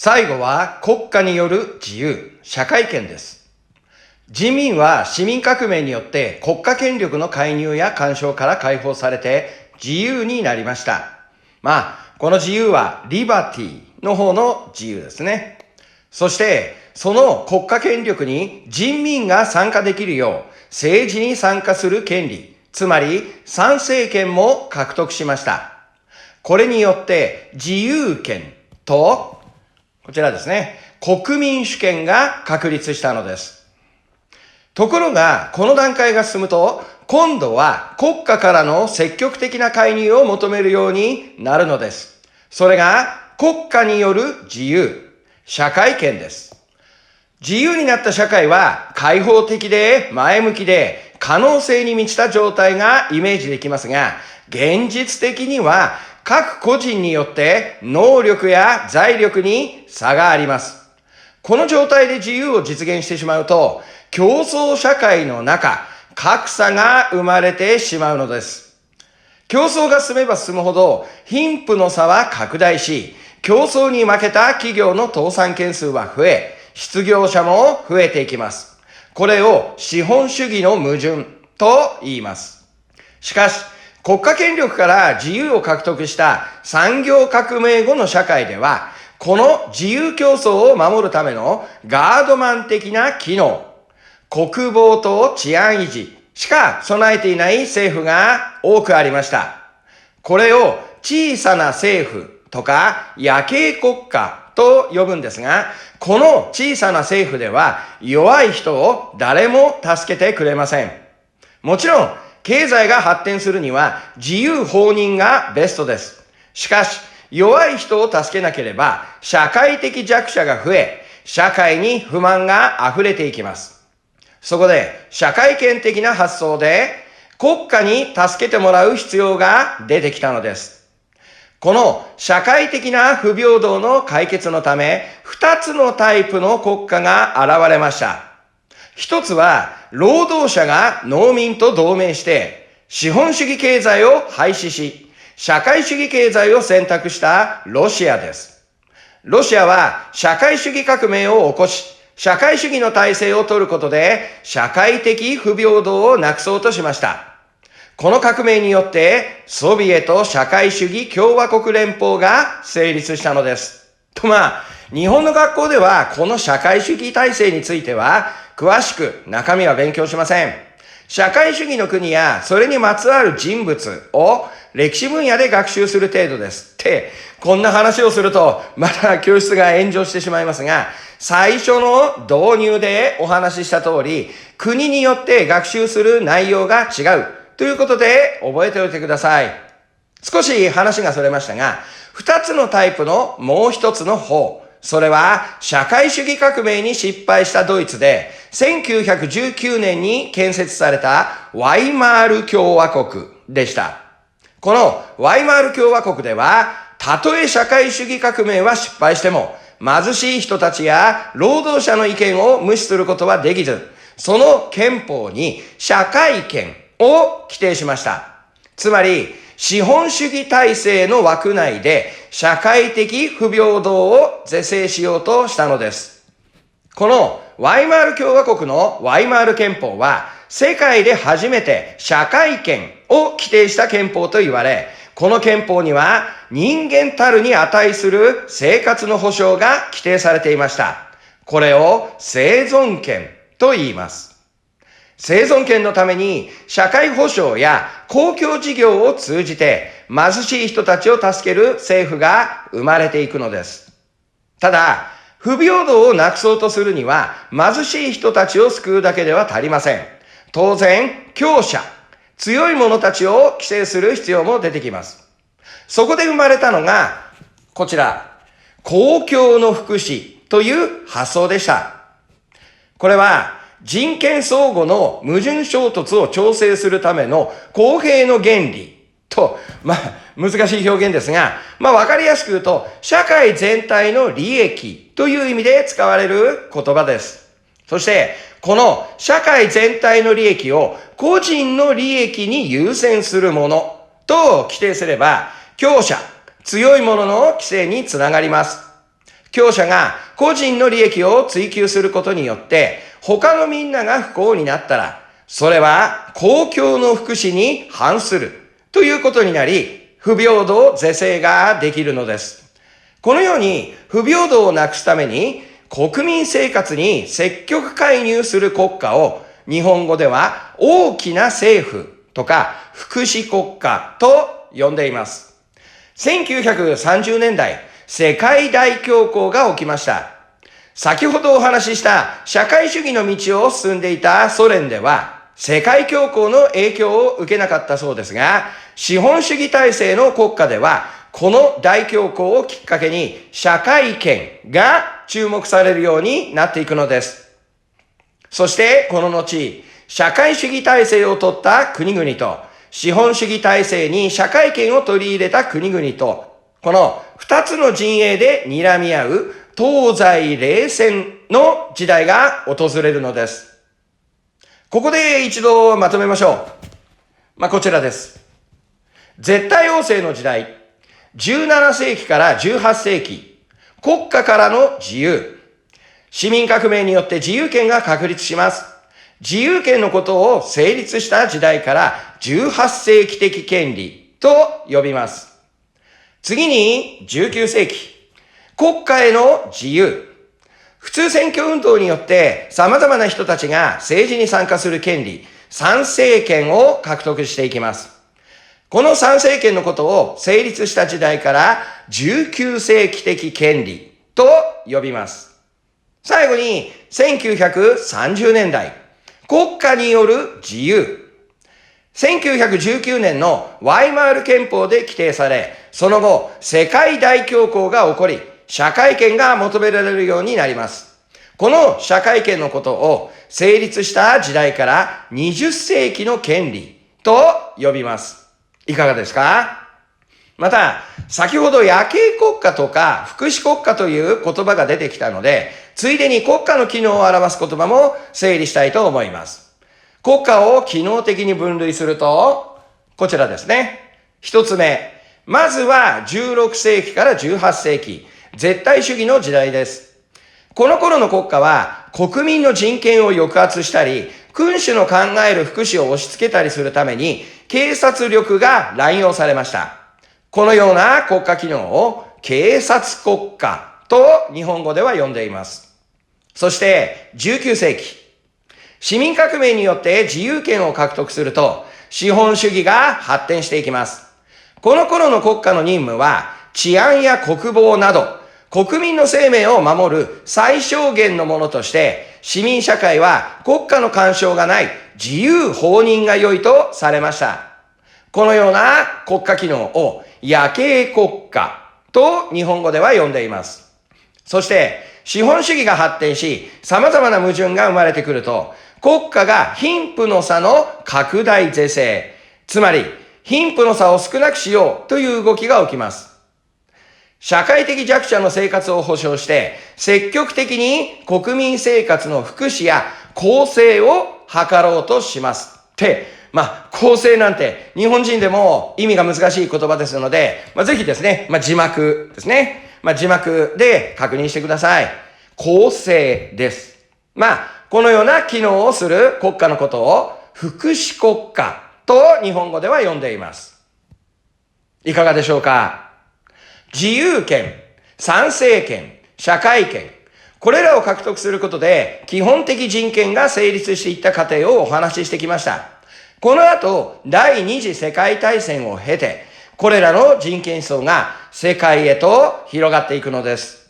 最後は国家による自由、社会権です。人民は市民革命によって国家権力の介入や干渉から解放されて自由になりました。この自由はリバティの方の自由ですね。そして、その国家権力に人民が参加できるよう政治に参加する権利、つまり参政権も獲得しました。これによって自由権とこちらですね、国民主権が確立したのです。ところが、この段階が進むと、今度は国家からの積極的な介入を求めるようになるのです。それが国家による自由、社会権です。自由になった社会は開放的で前向きで可能性に満ちた状態がイメージできますが、現実的には各個人によって能力や財力に差があります。この状態で自由を実現してしまうと、競争社会の中、格差が生まれてしまうのです。競争が進めば進むほど、貧富の差は拡大し、競争に負けた企業の倒産件数は増え、失業者も増えていきます。これを資本主義の矛盾と言います。しかし、国家権力から自由を獲得した産業革命後の社会では、この自由競争を守るためのガードマン的な機能、国防と治安維持しか備えていない政府が多くありました。これを小さな政府とか夜景国家と呼ぶんですが、この小さな政府では弱い人を誰も助けてくれません。もちろん、経済が発展するには自由放任がベストです。しかし、弱い人を助けなければ社会的弱者が増え、社会に不満が溢れていきます。そこで社会権的な発想で国家に助けてもらう必要が出てきたのです。この社会的な不平等の解決のため、二つのタイプの国家が現れました。一つは、労働者が農民と同盟して、資本主義経済を廃止し、社会主義経済を選択したロシアです。ロシアは社会主義革命を起こし、社会主義の体制を取ることで、社会的不平等をなくそうとしました。この革命によって、ソビエト社会主義共和国連邦が成立したのです。日本の学校では、この社会主義体制については、詳しく中身は勉強しません。社会主義の国やそれにまつわる人物を歴史分野で学習する程度です。こんな話をするとまた教室が炎上してしまいますが、最初の導入でお話しした通り、国によって学習する内容が違うということで覚えておいてください。少し話がそれましたが、二つのタイプのもう一つの方、それは社会主義革命に失敗したドイツで1919年に建設されたワイマール共和国でした。このワイマール共和国では、たとえ社会主義革命は失敗しても、貧しい人たちや労働者の意見を無視することはできず、その憲法に社会権を規定しました。つまり、資本主義体制の枠内で社会的不平等を是正しようとしたのです。このワイマール共和国のワイマール憲法は世界で初めて社会権を規定した憲法と言われ、この憲法には人間たるに値する生活の保障が規定されていました。これを生存権と言います。生存権のために社会保障や公共事業を通じて貧しい人たちを助ける政府が生まれていくのです。ただ、不平等をなくそうとするには貧しい人たちを救うだけでは足りません。当然、強者、強い者たちを規制する必要も出てきます。そこで生まれたのが、こちら、公共の福祉という発想でした。これは、人権相互の矛盾衝突を調整するための公平の原理と、難しい表現ですが、わかりやすく言うと、社会全体の利益という意味で使われる言葉です。そして、この社会全体の利益を個人の利益に優先するものと規定すれば、強者、強い者の規制につながります。強者が個人の利益を追求することによって、他のみんなが不幸になったら、それは公共の福祉に反するということになり、不平等是正ができるのです。このように不平等をなくすために、国民生活に積極介入する国家を、日本語では大きな政府とか福祉国家と呼んでいます。1930年代、世界大恐慌が起きました。先ほどお話しした社会主義の道を進んでいたソ連では、世界恐慌の影響を受けなかったそうですが、資本主義体制の国家では、この大恐慌をきっかけに社会権が注目されるようになっていくのです。そしてこの後、社会主義体制を取った国々と、資本主義体制に社会権を取り入れた国々と、この二つの陣営で睨み合う東西冷戦の時代が訪れるのです。ここで一度まとめましょう。こちらです。絶対王政の時代、17世紀から18世紀、国家からの自由。市民革命によって自由権が確立します。自由権のことを成立した時代から18世紀的権利と呼びます。次に19世紀、国家への自由。普通選挙運動によって様々な人たちが政治に参加する権利、参政権を獲得していきます。この参政権のことを成立した時代から19世紀的権利と呼びます。最後に1930年代、国家による自由。1919年のワイマール憲法で規定され、その後、世界大恐慌が起こり、社会権が求められるようになります。この社会権のことを成立した時代から20世紀の権利と呼びます。いかがですか？また、先ほど夜景国家とか福祉国家という言葉が出てきたので、ついでに国家の機能を表す言葉も整理したいと思います。国家を機能的に分類すると、こちらですね。一つ目、まずは16世紀から18世紀、絶対主義の時代です。この頃の国家は国民の人権を抑圧したり、君主の考える福祉を押し付けたりするために、警察力が乱用されました。このような国家機能を警察国家と日本語では呼んでいます。そして19世紀、市民革命によって自由権を獲得すると、資本主義が発展していきます。この頃の国家の任務は、治安や国防など、国民の生命を守る最小限のものとして、市民社会は国家の干渉がない自由放任が良いとされました。このような国家機能を夜景国家と日本語では呼んでいます。そして、資本主義が発展し、様々な矛盾が生まれてくると、国家が貧富の差の拡大是正、つまり貧富の差を少なくしようという動きが起きます。社会的弱者の生活を保障して、積極的に国民生活の福祉や公正を図ろうとします。公正なんて日本人でも意味が難しい言葉ですので、ぜひですね、字幕ですね。字幕で確認してください。公正です。このような機能をする国家のことを福祉国家と日本語では呼んでいます。いかがでしょうか？自由権、参政権、社会権、これらを獲得することで基本的人権が成立していった過程をお話ししてきました。この後、第二次世界大戦を経て、これらの人権思想が世界へと広がっていくのです。